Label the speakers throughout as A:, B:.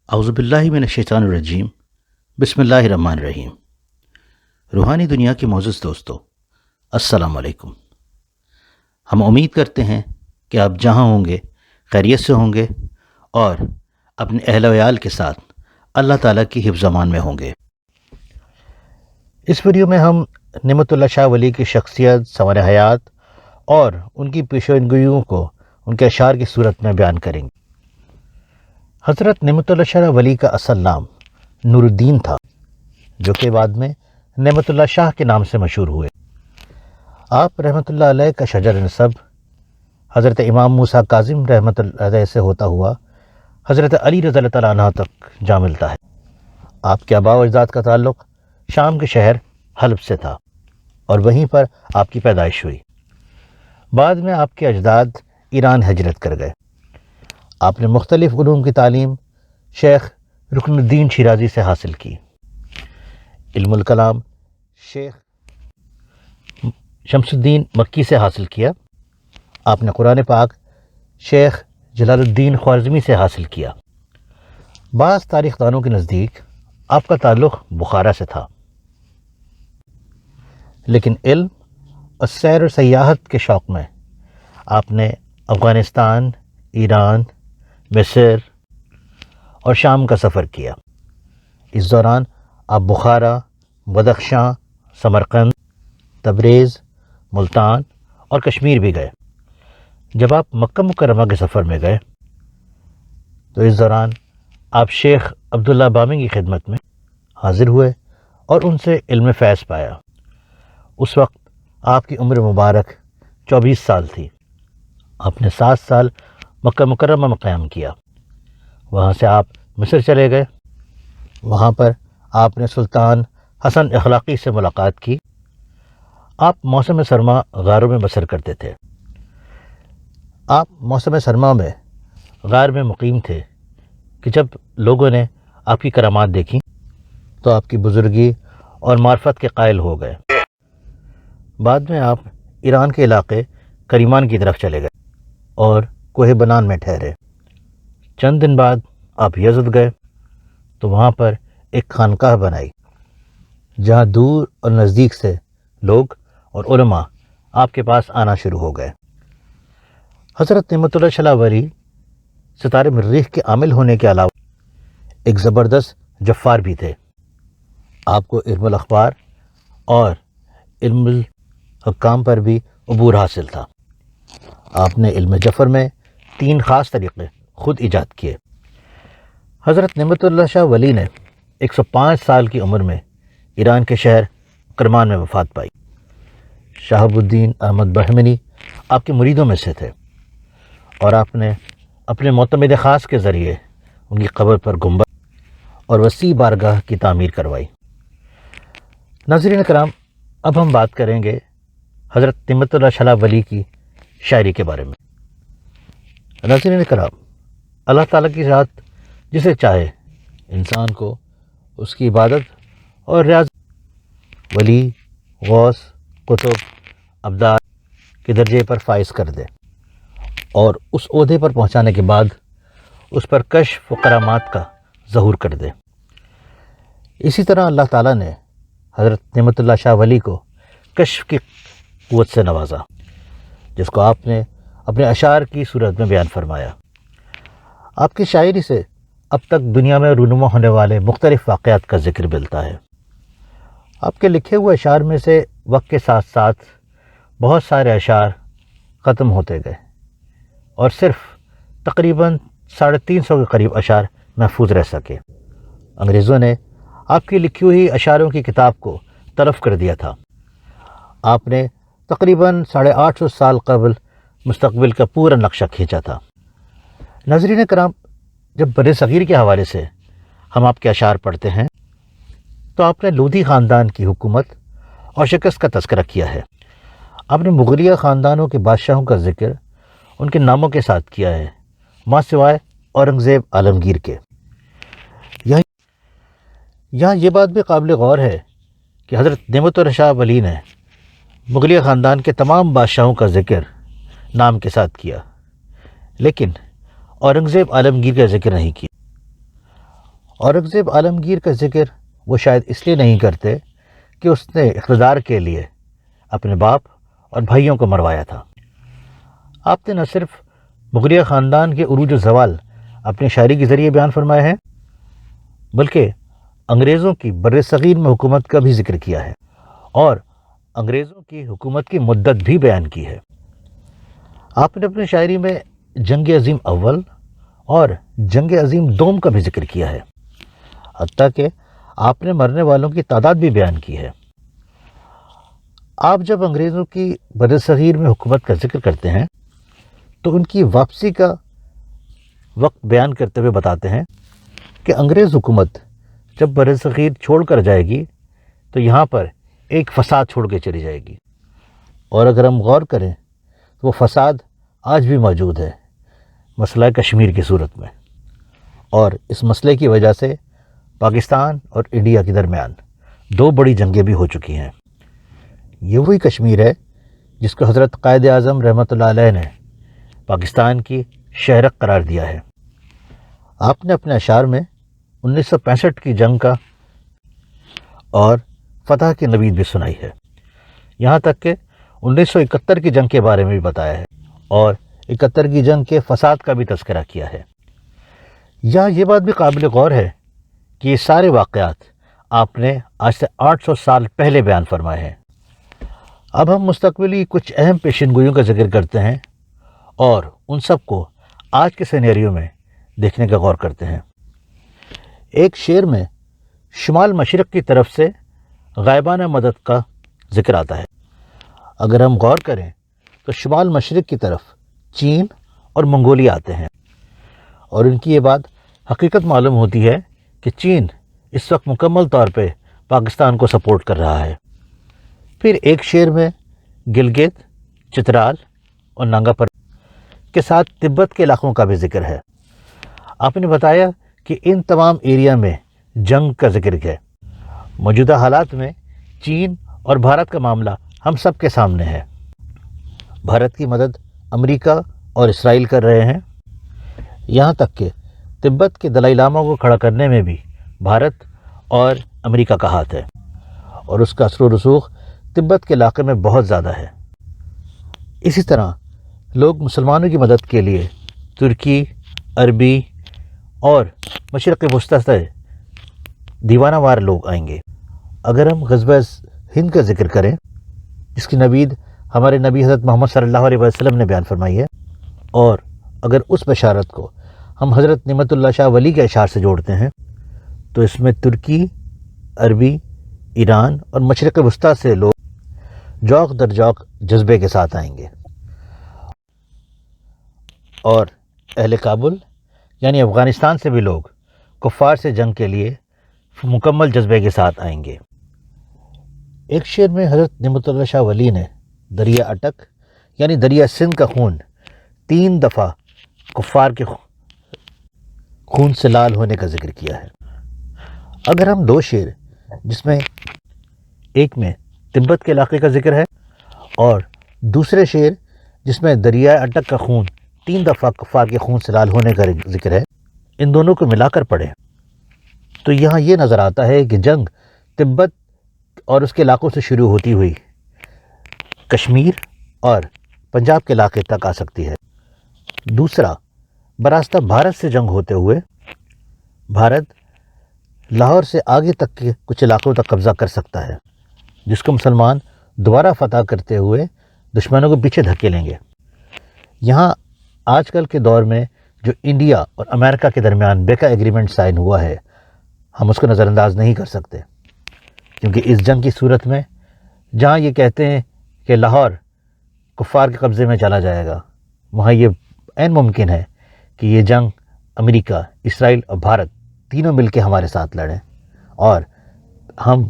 A: اعوذ باللہ من الشیطان الرجیم، بسم اللہ الرحمن الرحیم۔ روحانی دنیا کے معزز دوستو، السلام علیکم۔ ہم امید کرتے ہیں کہ آپ جہاں ہوں گے خیریت سے ہوں گے اور اپنے اہل و عیال کے ساتھ اللہ تعالیٰ کی حفظ و امان میں ہوں گے۔ اس ویڈیو میں ہم نعمت اللہ شاہ ولی کی شخصیت، ثمر حیات اور ان کی پیشین گوئیوں کو ان کے اشعار کی صورت میں بیان کریں گے۔ حضرت نعمت اللہ شاہ ولی کا اصل نام نور الدین تھا، جو کہ بعد میں نعمت اللہ شاہ کے نام سے مشہور ہوئے۔ آپ رحمۃ اللہ علیہ کا شجر نسب حضرت امام موسیٰ کاظم رحمۃ اللہ علیہ سے ہوتا ہوا حضرت علی رضی اللہ تعالیٰ عنہ تک جا ملتا ہے۔ آپ کے آباء و اجداد کا تعلق شام کے شہر حلب سے تھا اور وہیں پر آپ کی پیدائش ہوئی۔ بعد میں آپ کے اجداد ایران ہجرت کر گئے۔ آپ نے مختلف علوم کی تعلیم شیخ رکن الدین شیرازی سے حاصل کی۔ علم الکلام شیخ شمس الدین مکی سے حاصل کیا۔ آپ نے قرآن پاک شیخ جلال الدین خوارزمی سے حاصل کیا۔ بعض تاریخ دانوں کے نزدیک آپ کا تعلق بخارا سے تھا، لیکن علم اور سیر و سیاحت کے شوق میں آپ نے افغانستان، ایران، مصر اور شام کا سفر کیا۔ اس دوران آپ بخارا، بدخشاں، سمرقند، تبریز، ملتان اور کشمیر بھی گئے۔ جب آپ مکہ مکرمہ کے سفر میں گئے تو اس دوران آپ شیخ عبداللہ بامیں کی خدمت میں حاضر ہوئے اور ان سے علم فیض پایا۔ اس وقت آپ کی عمر مبارک 24 سال تھی۔ آپ نے 7 سال مکہ مکرمہ میں قیام کیا۔ وہاں سے آپ مصر چلے گئے۔ وہاں پر آپ نے سلطان حسن اخلاقی سے ملاقات کی۔ آپ موسم سرما غاروں میں بسر کرتے تھے۔ آپ موسم سرما میں غار میں مقیم تھے کہ جب لوگوں نے آپ کی کرامات دیکھی تو آپ کی بزرگی اور معرفت کے قائل ہو گئے۔ بعد میں آپ ایران کے علاقے کریمان کی طرف چلے گئے اور کوہ بنان میں ٹھہرے۔ چند دن بعد آپ یزد گئے تو وہاں پر ایک خانقاہ بنائی، جہاں دور اور نزدیک سے لوگ اور علماء آپ کے پاس آنا شروع ہو گئے۔ حضرت نعمت اللہ شاہ ولی ستارے مریخ کے عامل ہونے کے علاوہ ایک زبردست جفار بھی تھے۔ آپ کو علم الاخبار اور علم الحکام پر بھی عبور حاصل تھا۔ آپ نے علم جفر میں 3 خاص طریقے خود ایجاد کیے۔ حضرت نعمت اللہ شاہ ولی نے 105 سال کی عمر میں ایران کے شہر کرمان میں وفات پائی۔ شہاب الدین احمد بہمنی آپ کے مریدوں میں سے تھے اور آپ نے اپنے معتمد خاص کے ذریعے ان کی قبر پر گنبد اور وسیع بارگاہ کی تعمیر کروائی۔ ناظرین کرام، اب ہم بات کریں گے حضرت نعمت اللہ شاہ ولی کی شاعری کے بارے میں۔ ناظرین کرام، اللہ تعالیٰ کی ذات جسے چاہے انسان کو اس کی عبادت اور ریاضت ولی، غوث، قطب، ابدال کے درجے پر فائز کر دے اور اس عہدے پر پہنچانے کے بعد اس پر کشف و کرامات کا ظہور کر دے۔ اسی طرح اللہ تعالیٰ نے حضرت نعمت اللہ شاہ ولی کو کشف کی قوت سے نوازا، جس کو آپ نے اپنے اشعار کی صورت میں بیان فرمایا۔ آپ کی شاعری سے اب تک دنیا میں رونما ہونے والے مختلف واقعات کا ذکر ملتا ہے۔ آپ کے لکھے ہوئے اشعار میں سے وقت کے ساتھ ساتھ بہت سارے اشعار ختم ہوتے گئے اور صرف تقریباً 350 کے قریب اشعار محفوظ رہ سکے۔ انگریزوں نے آپ کی لکھی ہوئی اشعاروں کی کتاب کو تلف کر دیا تھا۔ آپ نے تقریباً 850 سال قبل مستقبل کا پورا نقشہ کھینچا تھا۔ ناظرین کرام، جب بر صغیر کے حوالے سے ہم آپ کے اشعار پڑھتے ہیں تو آپ نے لودھی خاندان کی حکومت اور شکست کا تذکرہ کیا ہے۔ آپ نے مغلیہ خاندانوں کے بادشاہوں کا ذکر ان کے ناموں کے ساتھ کیا ہے، ماں سوائے اورنگزیب عالمگیر کے۔ یہاں یہ بات بھی قابل غور ہے کہ حضرت نعمت اللہ شاہ ولی نے مغلیہ خاندان کے تمام بادشاہوں کا ذکر نام کے ساتھ کیا، لیکن اورنگزیب عالمگیر کا ذکر نہیں کیا۔ اورنگزیب عالمگیر کا ذکر وہ شاید اس لیے نہیں کرتے کہ اس نے اقتدار کے لیے اپنے باپ اور بھائیوں کو مروایا تھا۔ آپ نے نہ صرف مغلیہ خاندان کے عروج و زوال اپنی شاعری کے ذریعے بیان فرمایا ہے، بلکہ انگریزوں کی بر صغیر میں حکومت کا بھی ذکر کیا ہے اور انگریزوں کی حکومت کی مدت بھی بیان کی ہے۔ آپ نے اپنی شاعری میں جنگ عظیم اول اور جنگ عظیم دوم کا بھی ذکر کیا ہے، حتیٰ کہ آپ نے مرنے والوں کی تعداد بھی بیان کی ہے۔ آپ جب انگریزوں کی بر صغیر میں حکومت کا ذکر کرتے ہیں تو ان کی واپسی کا وقت بیان کرتے ہوئے بتاتے ہیں کہ انگریز حکومت جب بر صغیر چھوڑ کر جائے گی تو یہاں پر ایک فساد چھوڑ کے چلی جائے گی، اور اگر ہم غور کریں تو وہ فساد آج بھی موجود ہے مسئلہ کشمیر کی صورت میں، اور اس مسئلے کی وجہ سے پاکستان اور انڈیا کے درمیان 2 بڑی جنگیں بھی ہو چکی ہیں۔ یہ وہی کشمیر ہے جس کو حضرت قائد اعظم رحمۃ اللہ علیہ نے پاکستان کی شہرک قرار دیا ہے۔ آپ نے اپنے اشعار میں 1965 کی جنگ کا اور فتح کی نوید بھی سنائی ہے، یہاں تک کہ 1971 کی جنگ کے بارے میں بھی بتایا ہے اور 71 کی جنگ کے فساد کا بھی تذکرہ کیا ہے۔ یہاں یہ بات بھی قابل غور ہے کہ یہ سارے واقعات آپ نے آج سے 800 سال پہلے بیان فرمائے ہیں۔ اب ہم مستقبلی کچھ اہم پیشن گوئیوں کا ذکر کرتے ہیں اور ان سب کو آج کے سینیریو میں دیکھنے کا غور کرتے ہیں۔ ایک شعر میں شمال مشرق کی طرف سے غائبانہ مدد کا ذکر آتا ہے۔ اگر ہم غور کریں تو شمال مشرق کی طرف چین اور منگولیا آتے ہیں، اور ان کی یہ بات حقیقت معلوم ہوتی ہے کہ چین اس وقت مکمل طور پہ پاکستان کو سپورٹ کر رہا ہے۔ پھر ایک شعر میں گلگت، چترال اور نانگا پر کے ساتھ تبت کے علاقوں کا بھی ذکر ہے۔ آپ نے بتایا کہ ان تمام ایریا میں جنگ کا ذکر ہے۔ موجودہ حالات میں چین اور بھارت کا معاملہ ہم سب کے سامنے ہے۔ بھارت کی مدد امریکہ اور اسرائیل کر رہے ہیں، یہاں تک کہ تبت کے دلائی لاما کو کھڑا کرنے میں بھی بھارت اور امریکہ کا ہاتھ ہے، اور اس کا اثر و رسوخ تبت کے علاقے میں بہت زیادہ ہے۔ اسی طرح لوگ مسلمانوں کی مدد کے لیے ترکی، عربی اور مشرق وسطی سے دیوانہ وار لوگ آئیں گے۔ اگر ہم غزوہ ہند کا ذکر کریں جس کی نوید ہمارے نبی حضرت محمد صلی اللہ علیہ وسلم نے بیان فرمائی ہے، اور اگر اس بشارت کو ہم حضرت نعمت اللہ شاہ ولی کے اشعار سے جوڑتے ہیں تو اس میں ترکی، عربی، ایران اور مشرق وسطی سے لوگ جوق در جوق جذبے کے ساتھ آئیں گے، اور اہل کابل یعنی افغانستان سے بھی لوگ کفار سے جنگ کے لیے مکمل جذبے کے ساتھ آئیں گے۔ ایک شعر میں حضرت نعمت اللہ شاہ ولی نے دریا اٹک یعنی دریا سندھ کا خون 3 دفعہ کفار کے خون سے لال ہونے کا ذکر کیا ہے۔ اگر ہم 2 شعر جس میں ایک میں تبت کے علاقے کا ذکر ہے اور دوسرے شعر جس میں دریا اٹک کا خون 3 دفعہ کفار کے خون سے لال ہونے کا ذکر ہے، ان دونوں کو ملا کر پڑھیں تو یہاں یہ نظر آتا ہے کہ جنگ تبت اور اس کے علاقوں سے شروع ہوتی ہوئی کشمیر اور پنجاب کے علاقے تک آ سکتی ہے۔ دوسرا، براستہ بھارت سے جنگ ہوتے ہوئے بھارت لاہور سے آگے تک کے کچھ علاقوں تک قبضہ کر سکتا ہے، جس کو مسلمان دوبارہ فتح کرتے ہوئے دشمنوں کو پیچھے دھکیلیں گے۔ یہاں آج کل کے دور میں جو انڈیا اور امریکہ کے درمیان بیکا ایگریمنٹ سائن ہوا ہے، ہم اس کو نظر انداز نہیں کر سکتے، کیونکہ اس جنگ کی صورت میں جہاں یہ کہتے ہیں کہ لاہور کفار کے قبضے میں چلا جائے گا، وہاں یہ عین ممکن ہے کہ یہ جنگ امریکہ، اسرائیل اور بھارت تینوں مل کے ہمارے ساتھ لڑیں اور ہم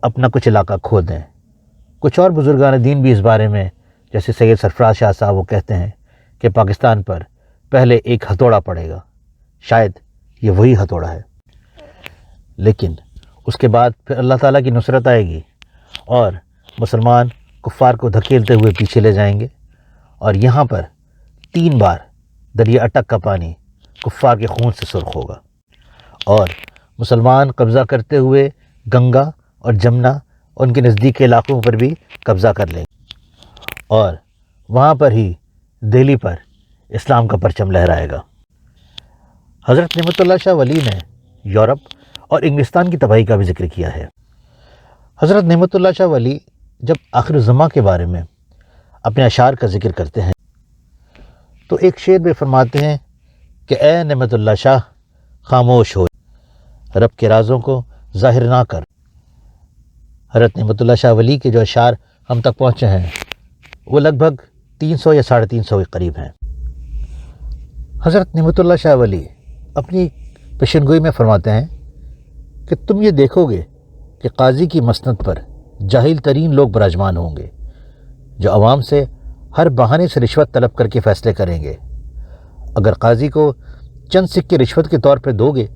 A: اپنا کچھ علاقہ کھو دیں۔ کچھ اور بزرگان دین بھی اس بارے میں، جیسے سید سرفراز شاہ صاحب، وہ کہتے ہیں کہ پاکستان پر پہلے ایک ہتھوڑا پڑے گا، شاید یہ وہی ہتھوڑا ہے، لیکن اس کے بعد پھر اللہ تعالیٰ کی نصرت آئے گی اور مسلمان کفار کو دھکیلتے ہوئے پیچھے لے جائیں گے، اور یہاں پر 3 بار دریا اٹک کا پانی کفار کے خون سے سرخ ہوگا، اور مسلمان قبضہ کرتے ہوئے گنگا اور جمنا ان کے نزدیک کے علاقوں پر بھی قبضہ کر لیں گے اور وہاں پر ہی دہلی پر اسلام کا پرچم لہرائے گا۔ حضرت نعمت اللہ شاہ ولی نے یورپ اور انگلستان کی تباہی کا بھی ذکر کیا ہے۔ حضرت نعمت اللہ شاہ ولی جب آخر الزماں کے بارے میں اپنے اشعار کا ذکر کرتے ہیں تو ایک شعر میں فرماتے ہیں کہ اے نعمت اللہ شاہ خاموش ہو، رب کے رازوں کو ظاہر نہ کر۔ حضرت نعمت اللہ شاہ ولی کے جو اشعار ہم تک پہنچے ہیں وہ لگ بھگ 300 یا 350 کے قریب ہیں۔ حضرت نعمت اللہ شاہ ولی اپنی پیشن گوئی میں فرماتے ہیں کہ تم یہ دیکھو گے کہ قاضی کی مسند پر جاہل ترین لوگ براجمان ہوں گے جو عوام سے ہر بہانے سے رشوت طلب کر کے فیصلے کریں گے۔ اگر قاضی کو چند سکے رشوت کے طور پہ دو گے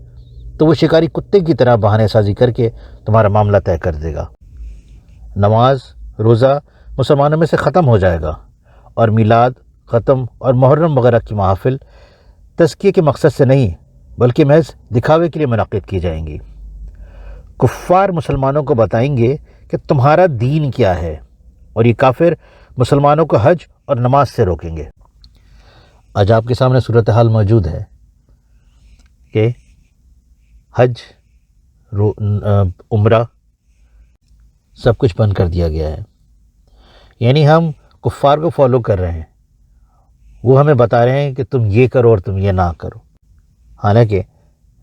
A: تو وہ شکاری کتے کی طرح بہانے سازی کر کے تمہارا معاملہ طے کر دے گا۔ نماز روزہ مسلمانوں میں سے ختم ہو جائے گا اور میلاد ختم اور محرم وغیرہ کی محافل تزکیے کے مقصد سے نہیں بلکہ محض دکھاوے کے لیے منعقد کی جائیں گی۔ کفار مسلمانوں کو بتائیں گے کہ تمہارا دین کیا ہے اور یہ کافر مسلمانوں کو حج اور نماز سے روکیں گے۔ آج آپ کے سامنے صورتحال موجود ہے کہ حج عمرہ سب کچھ بند کر دیا گیا ہے، یعنی ہم کفار کو فالو کر رہے ہیں، وہ ہمیں بتا رہے ہیں کہ تم یہ کرو اور تم یہ نہ کرو، حالانکہ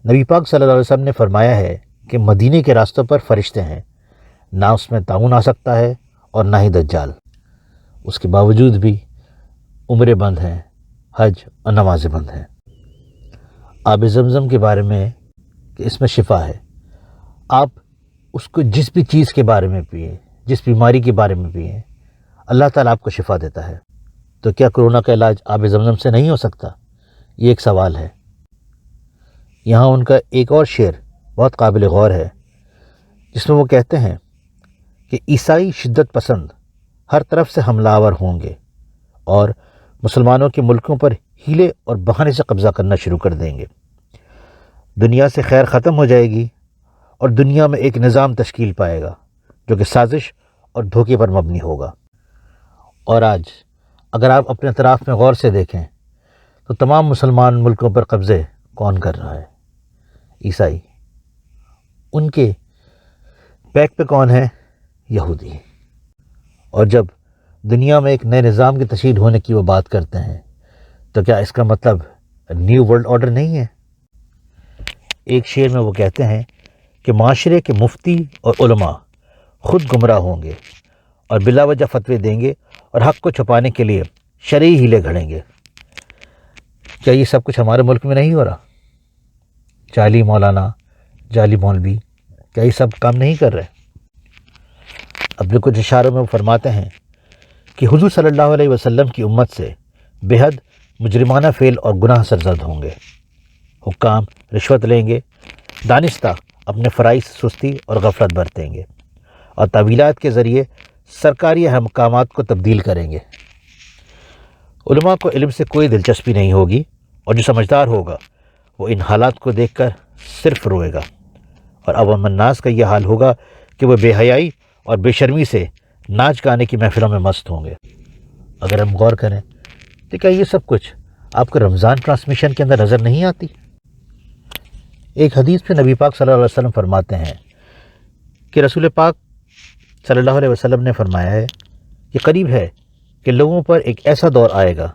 A: نبی پاک صلی اللہ علیہ وسلم نے فرمایا ہے کہ مدینے کے راستوں پر فرشتے ہیں، نہ اس میں طاعون آ سکتا ہے اور نہ ہی دجال۔ اس کے باوجود بھی عمرے بند ہیں، حج اور نمازیں بند ہیں۔ آب زمزم کے بارے میں کہ اس میں شفا ہے، آپ اس کو جس بھی چیز کے بارے میں پئیں، جس بیماری کے بارے میں پئیں، اللہ تعالیٰ آپ کو شفا دیتا ہے۔ تو کیا کرونا کا علاج آب زمزم سے نہیں ہو سکتا؟ یہ ایک سوال ہے۔ یہاں ان کا ایک اور شعر بہت قابل غور ہے جس میں وہ کہتے ہیں کہ عیسائی شدت پسند ہر طرف سے حملہ آور ہوں گے اور مسلمانوں کے ملکوں پر ہیلے اور بہانے سے قبضہ کرنا شروع کر دیں گے۔ دنیا سے خیر ختم ہو جائے گی اور دنیا میں ایک نظام تشکیل پائے گا جو کہ سازش اور دھوکے پر مبنی ہوگا۔ اور آج اگر آپ اپنے اطراف میں غور سے دیکھیں تو تمام مسلمان ملکوں پر قبضے کون کر رہا ہے؟ عیسائی۔ ان کے بیک پہ کون ہے؟ یہودی۔ اور جب دنیا میں ایک نئے نظام کی تشکیل ہونے کی وہ بات کرتے ہیں تو کیا اس کا مطلب نیو ورلڈ آرڈر نہیں ہے؟ ایک شعر میں وہ کہتے ہیں کہ معاشرے کے مفتی اور علماء خود گمراہ ہوں گے اور بلا وجہ فتوے دیں گے اور حق کو چھپانے کے لیے شرعی ہیلے گھڑیں گے۔ کیا یہ سب کچھ ہمارے ملک میں نہیں ہو رہا؟ جعلی مولانا، جعلی مولوی، کیا یہ سب کام نہیں کر رہے؟ اپنے کچھ اشاروں میں وہ فرماتے ہیں کہ حضور صلی اللہ علیہ وسلم کی امت سے بے حد مجرمانہ فعل اور گناہ سرزد ہوں گے۔ حکام رشوت لیں گے، دانستہ اپنے فرائض سستی اور غفلت برتیں گے اور تعویلات کے ذریعے سرکاری احکامات کو تبدیل کریں گے۔ علماء کو علم سے کوئی دلچسپی نہیں ہوگی اور جو سمجھدار ہوگا وہ ان حالات کو دیکھ کر صرف روئے گا، اور عوام الناس کا یہ حال ہوگا کہ وہ بے حیائی اور بے شرمی سے ناچ گانے کی محفلوں میں مست ہوں گے۔ اگر ہم غور کریں تو کیا یہ سب کچھ آپ کو رمضان ٹرانسمیشن کے اندر نظر نہیں آتی؟ ایک حدیث میں نبی پاک صلی اللہ علیہ وسلم فرماتے ہیں کہ رسول پاک صلی اللہ علیہ وسلم نے فرمایا ہے کہ قریب ہے کہ لوگوں پر ایک ایسا دور آئے گا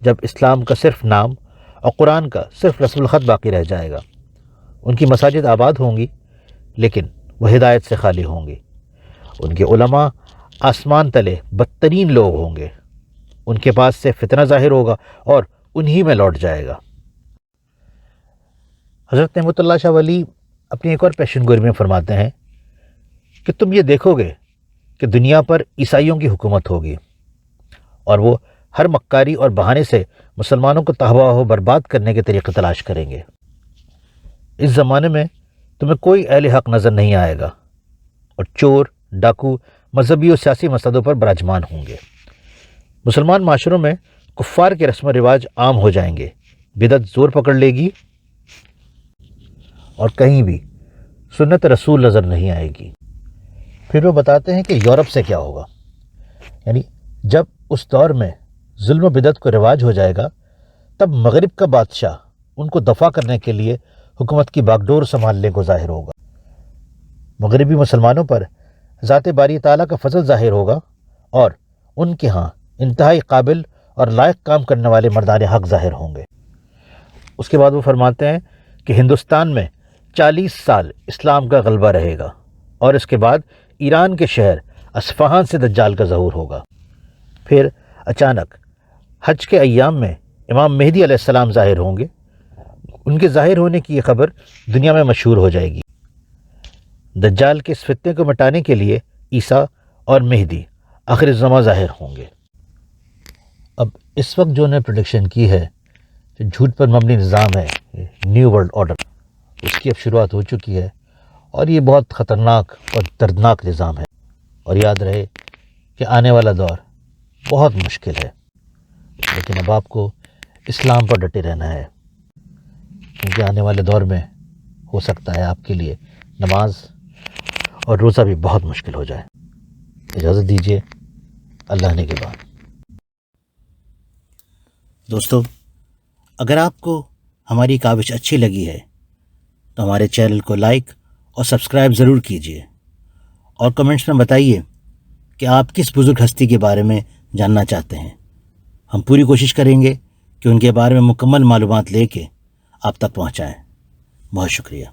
A: جب اسلام کا صرف نام اور قرآن کا صرف رسم الخط باقی رہ جائے گا۔ ان کی مساجد آباد ہوں گی لیکن وہ ہدایت سے خالی ہوں گی۔ ان کے علماء آسمان تلے بدترین لوگ ہوں گے، ان کے پاس سے فتنہ ظاہر ہوگا اور انہی میں لوٹ جائے گا۔ حضرت نعمت اللہ شاہ ولی اپنی ایک اور پیشن گوئی میں فرماتے ہیں کہ تم یہ دیکھو گے کہ دنیا پر عیسائیوں کی حکومت ہوگی اور وہ ہر مکاری اور بہانے سے مسلمانوں کو تباہ و برباد کرنے کے طریقے تلاش کریں گے۔ اس زمانے میں تمہیں کوئی اہل حق نظر نہیں آئے گا اور چور، ڈاکو مذہبی اور سیاسی مسائل پر براجمان ہوں گے۔ مسلمان معاشروں میں کفار کے رسم و رواج عام ہو جائیں گے، بدعت زور پکڑ لے گی اور کہیں بھی سنت رسول نظر نہیں آئے گی۔ پھر وہ بتاتے ہیں کہ یورپ سے کیا ہوگا، یعنی جب اس دور میں ظلم و بدعت کو رواج ہو جائے گا تب مغرب کا بادشاہ ان کو دفع کرنے کے لیے حکومت کی باگڈور سنبھالنے کو ظاہر ہوگا۔ مغربی مسلمانوں پر ذات باری تعالیٰ کا فضل ظاہر ہوگا اور ان کے ہاں انتہائی قابل اور لائق کام کرنے والے مردان حق ظاہر ہوں گے۔ اس کے بعد وہ فرماتے ہیں کہ ہندوستان میں 40 سال اسلام کا غلبہ رہے گا اور اس کے بعد ایران کے شہر اصفہان سے دجال کا ظہور ہوگا۔ پھر اچانک حج کے ایام میں امام مہدی علیہ السلام ظاہر ہوں گے۔ ان کے ظاہر ہونے کی یہ خبر دنیا میں مشہور ہو جائے گی۔ دجال کے اس فتنے کو مٹانے کے لیے عیسیٰ اور مہدی آخر الزماں ظاہر ہوں گے۔ اب اس وقت جو انہیں پریڈکشن کی ہے، جو جھوٹ پر مبنی نظام ہے، نیو ورلڈ آرڈر، اس کی اب شروعات ہو چکی ہے اور یہ بہت خطرناک اور دردناک نظام ہے۔ اور یاد رہے کہ آنے والا دور بہت مشکل ہے، لیکن اب آپ کو اسلام پر ڈٹے رہنا ہے، کیونکہ آنے والے دور میں ہو سکتا ہے آپ کے لیے نماز اور روزہ بھی بہت مشکل ہو جائے۔ اجازت دیجیے، اللہ نے کے بعد۔ دوستو، اگر آپ کو ہماری کاوش اچھی لگی ہے تو ہمارے چینل کو لائک اور سبسکرائب ضرور کیجیے، اور کمنٹس میں بتائیے کہ آپ کس بزرگ ہستی کے بارے میں جاننا چاہتے ہیں۔ ہم پوری کوشش کریں گے کہ ان کے بارے میں مکمل معلومات لے کے آپ تک پہنچائیں۔ بہت شکریہ۔